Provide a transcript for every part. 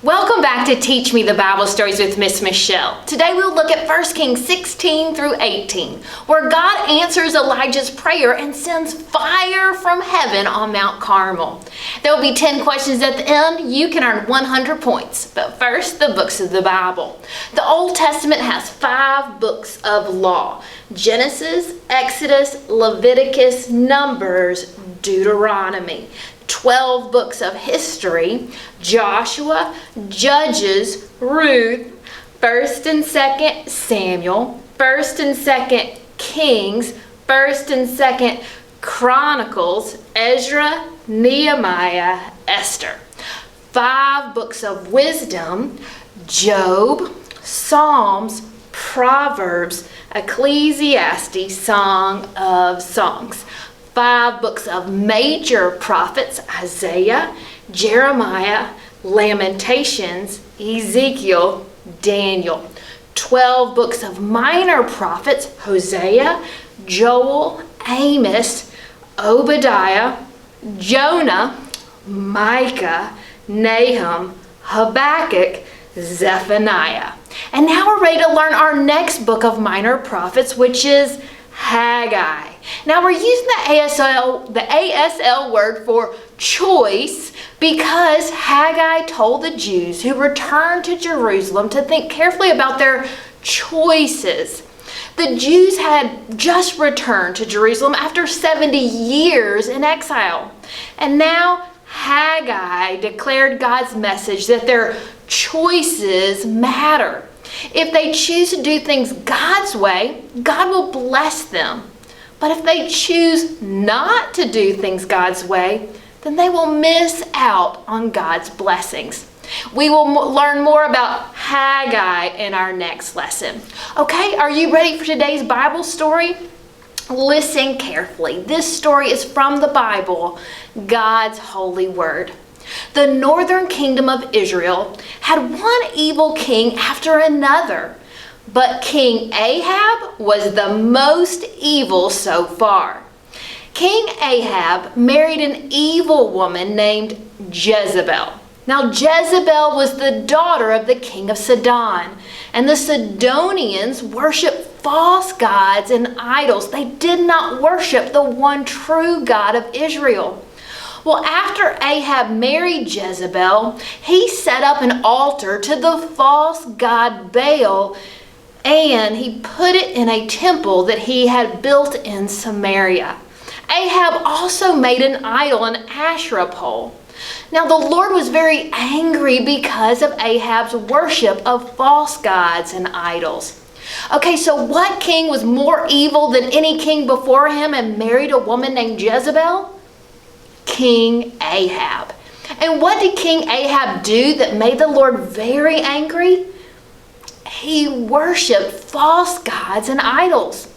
Welcome back to Teach Me the Bible Stories with Miss Michelle. Today we'll look at 1 Kings 16 through 18, where God answers Elijah's prayer and sends fire from heaven on Mount Carmel. There will be 10 questions at the end. You can earn 100 points. But first, the books of the Bible. The Old Testament has 5 books of law: Genesis, Exodus, Leviticus, Numbers, Deuteronomy. 12 books of history: Joshua, Judges, Ruth, 1st and 2nd Samuel, 1st and 2nd Kings, 1st and 2nd Chronicles, Ezra, Nehemiah, Esther. 5 books of wisdom: Job, Psalms, Proverbs, Ecclesiastes, Song of Songs. 5 books of major prophets: Isaiah, Jeremiah, Lamentations, Ezekiel, Daniel. 12 books of minor prophets: Hosea, Joel, Amos, Obadiah, Jonah, Micah, Nahum, Habakkuk, Zephaniah. And now we're ready to learn our next book of minor prophets, which is Haggai. Now we're using the ASL word for choice because Haggai told the Jews who returned to Jerusalem to think carefully about their choices. The Jews had just returned to Jerusalem after 70 years in exile. And now Haggai declared God's message that their choices matter. If they choose to do things God's way, God will bless them. But if they choose not to do things God's way, then they will miss out on God's blessings. We will learn more about Haggai in our next lesson. Okay, are you ready for today's Bible story? Listen carefully. This story is from the Bible, God's holy word. The northern kingdom of Israel had one evil king after another, but King Ahab was the most evil so far. King Ahab married an evil woman named Jezebel. Now, Jezebel was the daughter of the king of Sidon, and the Sidonians worshiped false gods and idols. They did not worship the one true God of Israel. Well, after Ahab married Jezebel, he set up an altar to the false god Baal, and he put it in a temple that he had built in Samaria. Ahab also made an idol, an Asherah pole. Now the Lord was very angry because of Ahab's worship of false gods and idols. Okay, so what king was more evil than any king before him and married a woman named Jezebel? King Ahab. And what did King Ahab do that made the Lord very angry? He worshiped false gods and idols.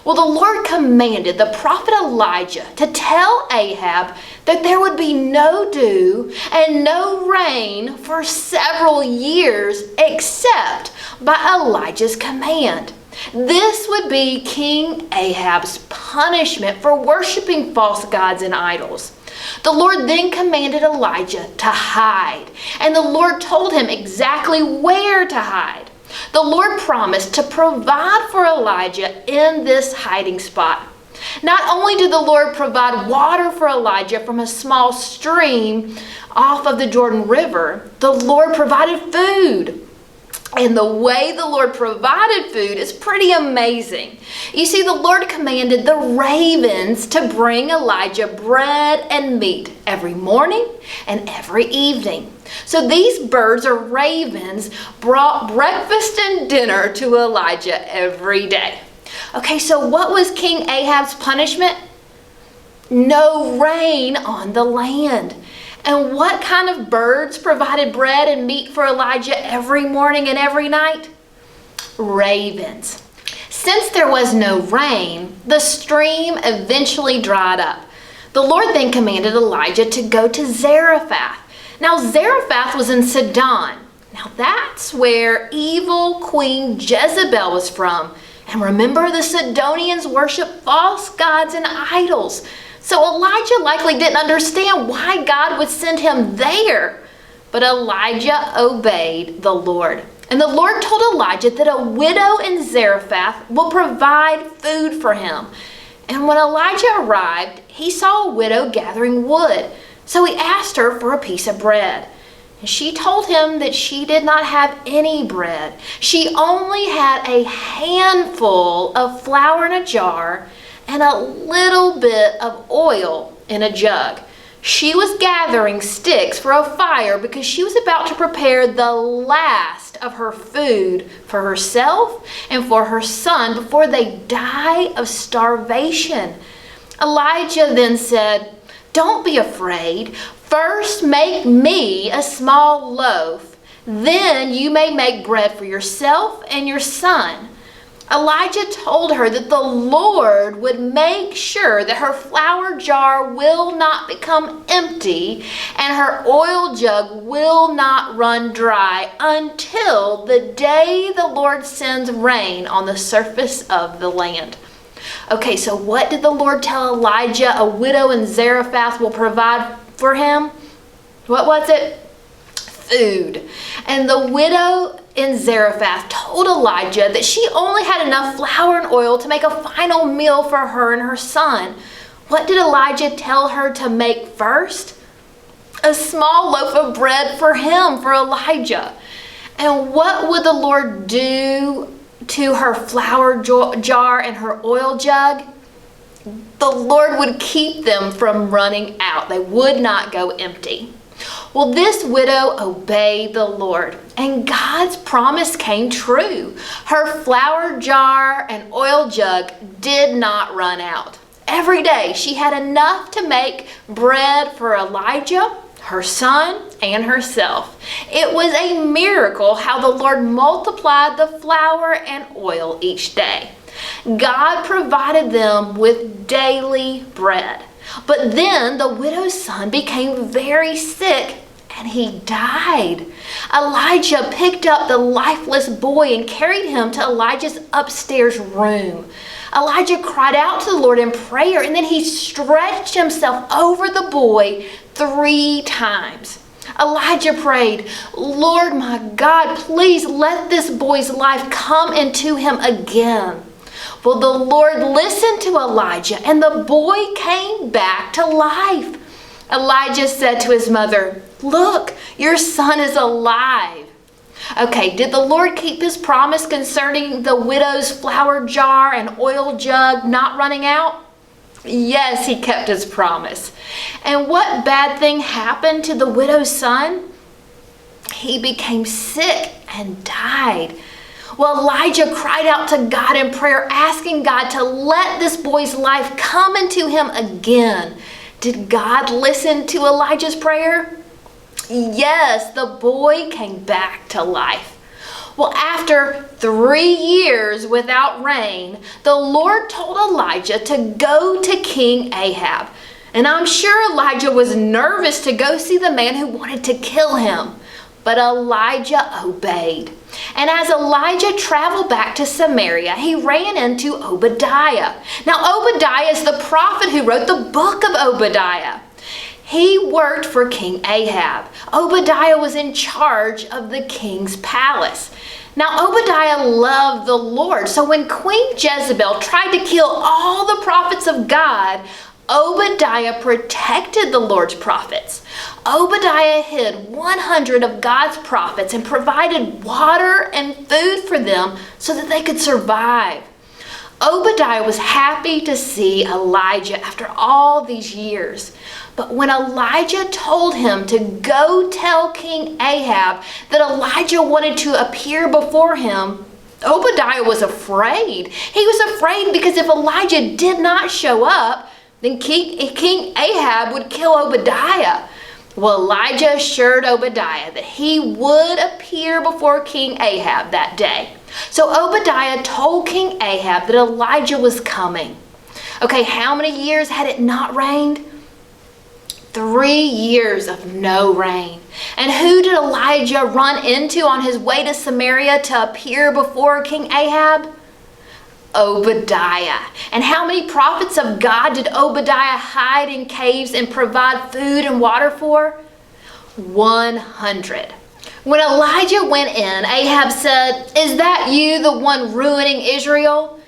Well, the Lord commanded the prophet Elijah to tell Ahab that there would be no dew and no rain for several years except by Elijah's command. This would be King Ahab's punishment for worshiping false gods and idols. The Lord then commanded Elijah to hide, and the Lord told him exactly where to hide. The Lord promised to provide for Elijah in this hiding spot. Not only did the Lord provide water for Elijah from a small stream off of the Jordan River, the Lord provided food. And the way the Lord provided food is pretty amazing. You see, the Lord commanded the ravens to bring Elijah bread and meat every morning and every evening. So these birds or ravens brought breakfast and dinner to Elijah every day. Okay, so what was King Ahab's punishment? No rain on the land. And what kind of birds provided bread and meat for Elijah every morning and every night? Ravens. Since there was no rain, the stream eventually dried up. The Lord then commanded Elijah to go to Zarephath. Now, Zarephath was in Sidon. Now, that's where evil Queen Jezebel was from. And remember, the Sidonians worshiped false gods and idols. So Elijah likely didn't understand why God would send him there. But Elijah obeyed the Lord. And the Lord told Elijah that a widow in Zarephath will provide food for him. And when Elijah arrived, he saw a widow gathering wood. So he asked her for a piece of bread. And she told him that she did not have any bread. She only had a handful of flour in a jar and a little bit of oil in a jug. She was gathering sticks for a fire because she was about to prepare the last of her food for herself and for her son before they die of starvation. Elijah then said, "Don't be afraid. First make me a small loaf. Then you may make bread for yourself and your son." Elijah told her that the Lord would make sure that her flour jar will not become empty and her oil jug will not run dry until the day the Lord sends rain on the surface of the land. Okay, so what did the Lord tell Elijah a widow in Zarephath will provide for him? What was it? Food. And the widow in Zarephath told Elijah that she only had enough flour and oil to make a final meal for her and her son. What did Elijah tell her to make first? A small loaf of bread for him, for Elijah. And what would the Lord do to her flour jar and her oil jug? The Lord would keep them from running out. They would not go empty. Well, this widow obeyed the Lord, and God's promise came true. Her flour jar and oil jug did not run out. Every day she had enough to make bread for Elijah, her son, and herself. It was a miracle how the Lord multiplied the flour and oil each day. God provided them with daily bread. But then the widow's son became very sick and he died. Elijah picked up the lifeless boy and carried him to Elijah's upstairs room. Elijah cried out to the Lord in prayer, and then he stretched himself over the boy 3 times. Elijah prayed, "Lord my God, please let this boy's life come into him again." Well, the Lord listened to Elijah, and the boy came back to life. Elijah said to his mother, "Look, your son is alive." Okay, did the Lord keep his promise concerning the widow's flour jar and oil jug not running out? Yes, he kept his promise. And what bad thing happened to the widow's son? He became sick and died. Well, Elijah cried out to God in prayer, asking God to let this boy's life come into him again. Did God listen to Elijah's prayer? Yes, the boy came back to life. Well, after 3 years without rain, the Lord told Elijah to go to King Ahab. And I'm sure Elijah was nervous to go see the man who wanted to kill him. But Elijah obeyed. And as Elijah traveled back to Samaria, he ran into Obadiah. Now, Obadiah is the prophet who wrote the book of Obadiah. He worked for King Ahab. Obadiah was in charge of the king's palace. Now, Obadiah loved the Lord, so when Queen Jezebel tried to kill all the prophets of God, Obadiah protected the Lord's prophets. Obadiah hid 100 of God's prophets and provided water and food for them so that they could survive. Obadiah was happy to see Elijah after all these years. But when Elijah told him to go tell King Ahab that Elijah wanted to appear before him, Obadiah was afraid. He was afraid because if Elijah did not show up, then King Ahab would kill Obadiah. Well, Elijah assured Obadiah that he would appear before King Ahab that day. So Obadiah told King Ahab that Elijah was coming. Okay, how many years had it not rained? 3 years of no rain. And who did Elijah run into on his way to Samaria to appear before King Ahab? Obadiah. And how many prophets of God did Obadiah hide in caves and provide food and water for? 100. When Elijah went in, Ahab said, "Is that you, the one ruining Israel?"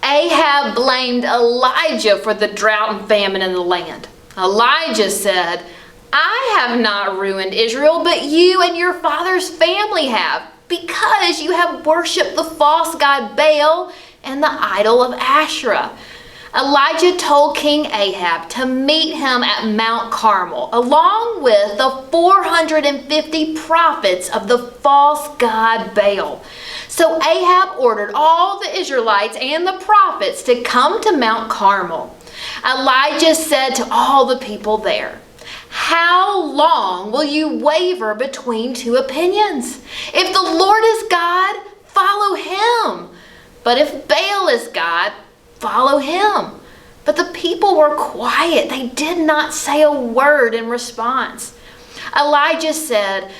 Ahab blamed Elijah for the drought and famine in the land. Elijah said, "I have not ruined Israel, but you and your father's family have, because you have worshipped the false god Baal and the idol of Asherah." Elijah told King Ahab to meet him at Mount Carmel, along with the 450 prophets of the false god Baal. So Ahab ordered all the Israelites and the prophets to come to Mount Carmel. Elijah said to all the people there, "How long will you waver between two opinions? If the Lord is God, follow him. But if Baal is God, follow him." But the people were quiet. They did not say a word in response. Elijah said,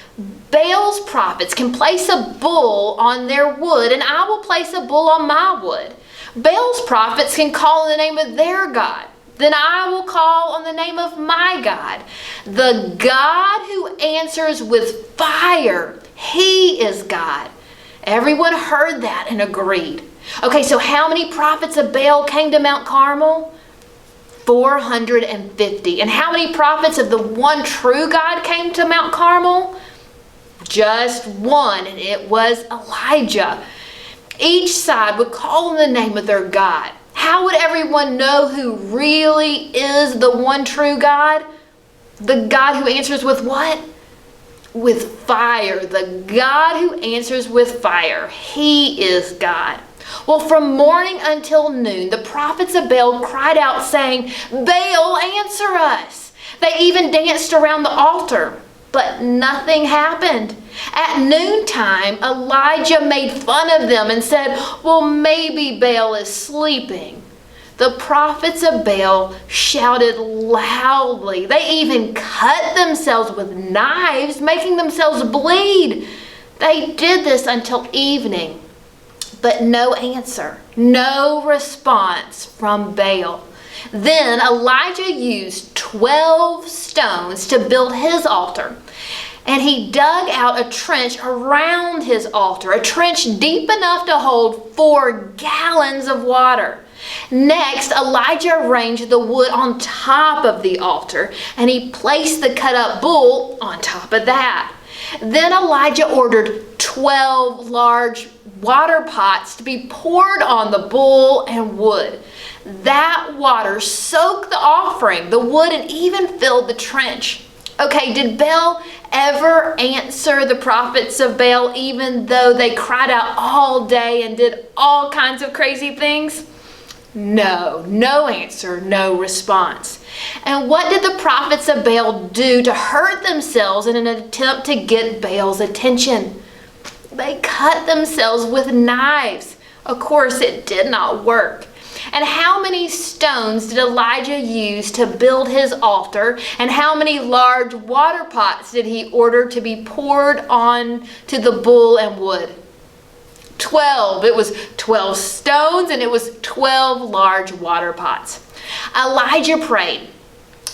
"Baal's prophets can place a bull on their wood, and I will place a bull on my wood. Baal's prophets can call on the name of their God. Then I will call on the name of my God. The God who answers with fire, he is God." Everyone heard that and agreed. Okay, so how many prophets of Baal came to Mount Carmel? 450. And how many prophets of the one true God came to Mount Carmel? Just one, and it was Elijah. Each side would call on the name of their God. How would everyone know who really is the one true God? The God who answers with what? With fire. The God who answers with fire. He is God. Well, from morning until noon, the prophets of Baal cried out saying, "Baal, answer us." They even danced around the altar, but nothing happened. At noontime, Elijah made fun of them and said, "Well, maybe Baal is sleeping." The prophets of Baal shouted loudly. They even cut themselves with knives, making themselves bleed. They did this until evening, but no answer, no response from Baal. Then Elijah used 12 stones to build his altar. And he dug out a trench around his altar, a trench deep enough to hold 4 gallons of water. Next, Elijah arranged the wood on top of the altar, and he placed the cut-up bull on top of that. Then Elijah ordered 12 large water pots to be poured on the bull and wood. That water soaked the offering, the wood, and even filled the trench. Okay, did Baal ever answer the prophets of Baal even though they cried out all day and did all kinds of crazy things? No, no answer, no response. And what did the prophets of Baal do to hurt themselves in an attempt to get Baal's attention? They cut themselves with knives. Of course, it did not work. And how many stones did Elijah use to build his altar? And how many large water pots did he order to be poured on to the bull and wood? 12. It was 12 stones, and it was 12 large water pots. Elijah prayed,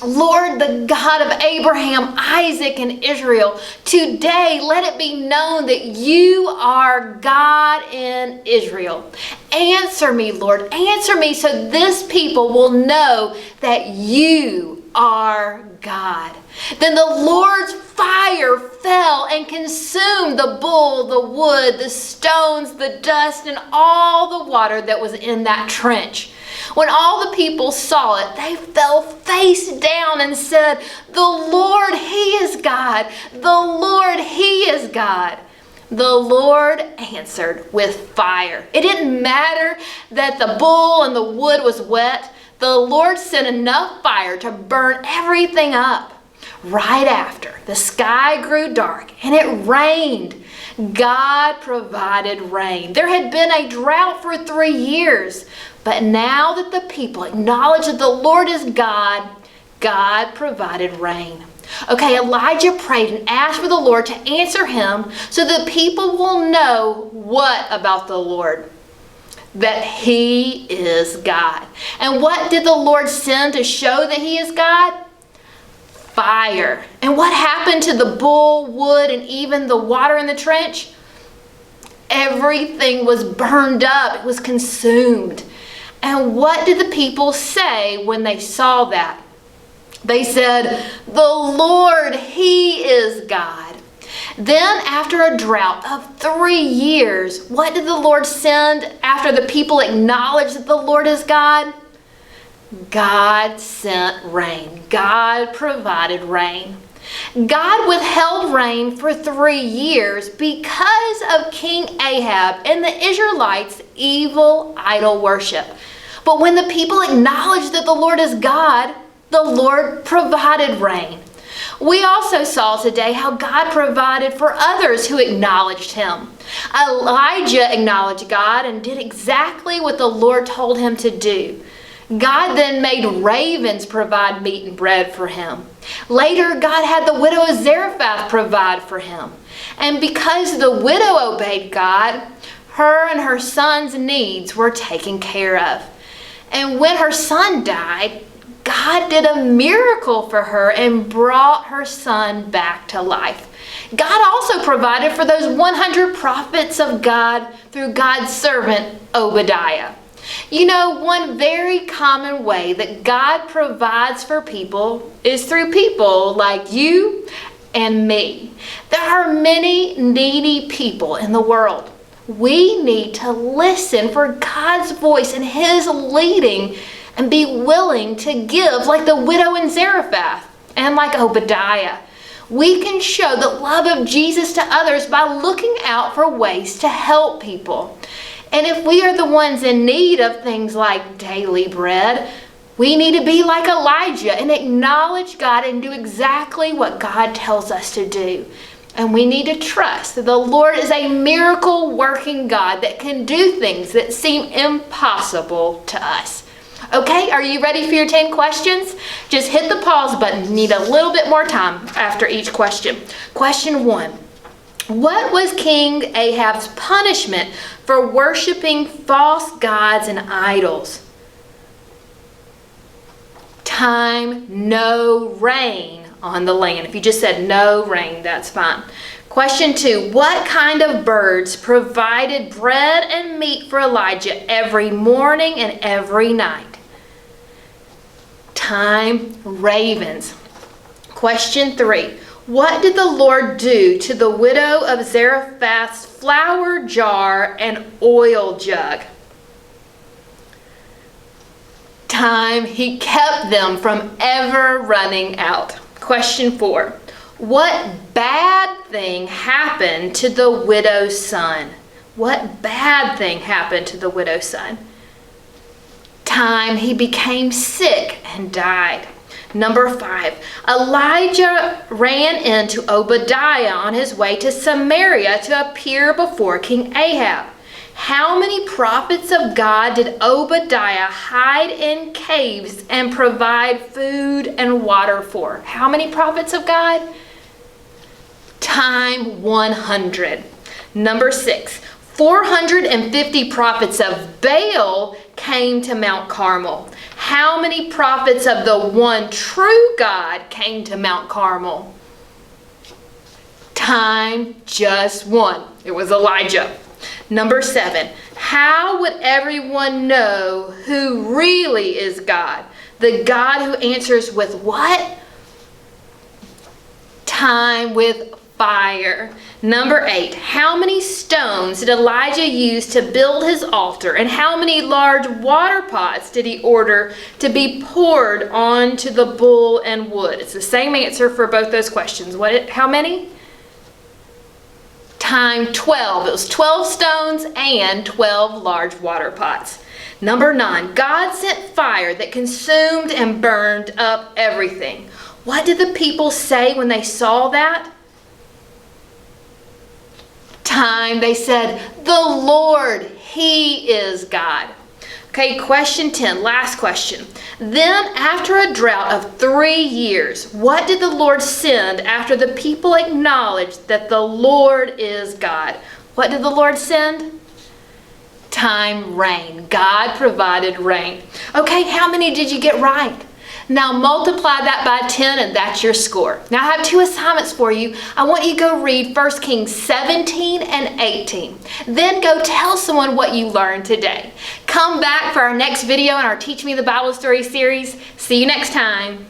"Lord, the God of Abraham, Isaac, and Israel, today let it be known that you are God in Israel. Answer me, Lord, answer me, so this people will know that you are God." Then the Lord's fire fell and consumed the bull, the wood, the stones, the dust, and all the water that was in that trench. When all the people saw it, they fell face down and said, "The Lord, he is God. The Lord, he is God." The Lord answered with fire. It didn't matter that the bull and the wood was wet. The Lord sent enough fire to burn everything up. Right after, the sky grew dark and it rained. God provided rain. There had been a drought for 3 years, but now that the people acknowledge that the Lord is God, God provided rain. Okay, Elijah prayed and asked for the Lord to answer him so that people will know what about the Lord? That he is God. And what did the Lord send to show that he is God? fire. And what happened to the bull, wood, and even the water in the trench? Everything was burned up. It was consumed. And what did the people say when they saw that? They said, "The Lord, He is God." Then after a drought of 3 years, what did the Lord send after the people acknowledged that the Lord is God? God sent rain. God provided rain. God withheld rain for 3 years because of King Ahab and the Israelites' evil idol worship. But when the people acknowledged that the Lord is God, the Lord provided rain. We also saw today how God provided for others who acknowledged Him. Elijah acknowledged God and did exactly what the Lord told him to do. God then made ravens provide meat and bread for him. Later, God had the widow of Zarephath provide for him. And because the widow obeyed God, her and her son's needs were taken care of. And when her son died, God did a miracle for her and brought her son back to life. God also provided for those 100 prophets of God through God's servant Obadiah. You know, one very common way that God provides for people is through people like you and me. There are many needy people in the world. We need to listen for God's voice and His leading and be willing to give like the widow in Zarephath and like Obadiah. We can show the love of Jesus to others by looking out for ways to help people. And if we are the ones in need of things like daily bread, we need to be like Elijah and acknowledge God and do exactly what God tells us to do. And we need to trust that the Lord is a miracle working God that can do things that seem impossible to us. Okay, are you ready for your 10 questions? Just hit the pause button. You need a little bit more time after each question. Question 1. What was King Ahab's punishment for worshiping false gods and idols? Time, no rain on the land. If you just said no rain, that's fine. Question 2, what kind of birds provided bread and meat for Elijah every morning and every night? Time, ravens. Question 3, what did the Lord do to the widow of Zarephath's flour jar and oil jug? Time, He kept them from ever running out. Question 4, what bad thing happened to the widow's son? What bad thing happened to the widow's son? Time, he became sick and died. Number 5, Elijah ran into Obadiah on his way to Samaria to appear before King Ahab. How many prophets of God did Obadiah hide in caves and provide food and water for? How many prophets of God? Time, 100. Number 6, 450 prophets of Baal came to Mount Carmel. How many prophets of the one true God came to Mount Carmel? Time, just one. It was Elijah. Number 7, how would everyone know who really is God? The God who answers with what? Time, with fire. Number 8, how many stones did Elijah use to build his altar, and how many large water pots did he order to be poured onto the bull and wood? It's the same answer for both those questions. How many? Time, 12. It was 12 stones and 12 large water pots. Number 9, God sent fire that consumed and burned up everything. What did the people say when they saw that? Time, they said, the Lord, He is God. Okay, question 10, last question. Then after a drought of 3 years, what did the Lord send after the people acknowledged that the Lord is God? What did the Lord send? Time, rain. God provided rain. Okay, how many did you get right? Now multiply that by 10 and that's your score. Now I have two assignments for you. I want you to go read 1 Kings 17 and 18. Then go tell someone what you learned today. Come back for our next video in our Teach Me the Bible Story series. See you next time.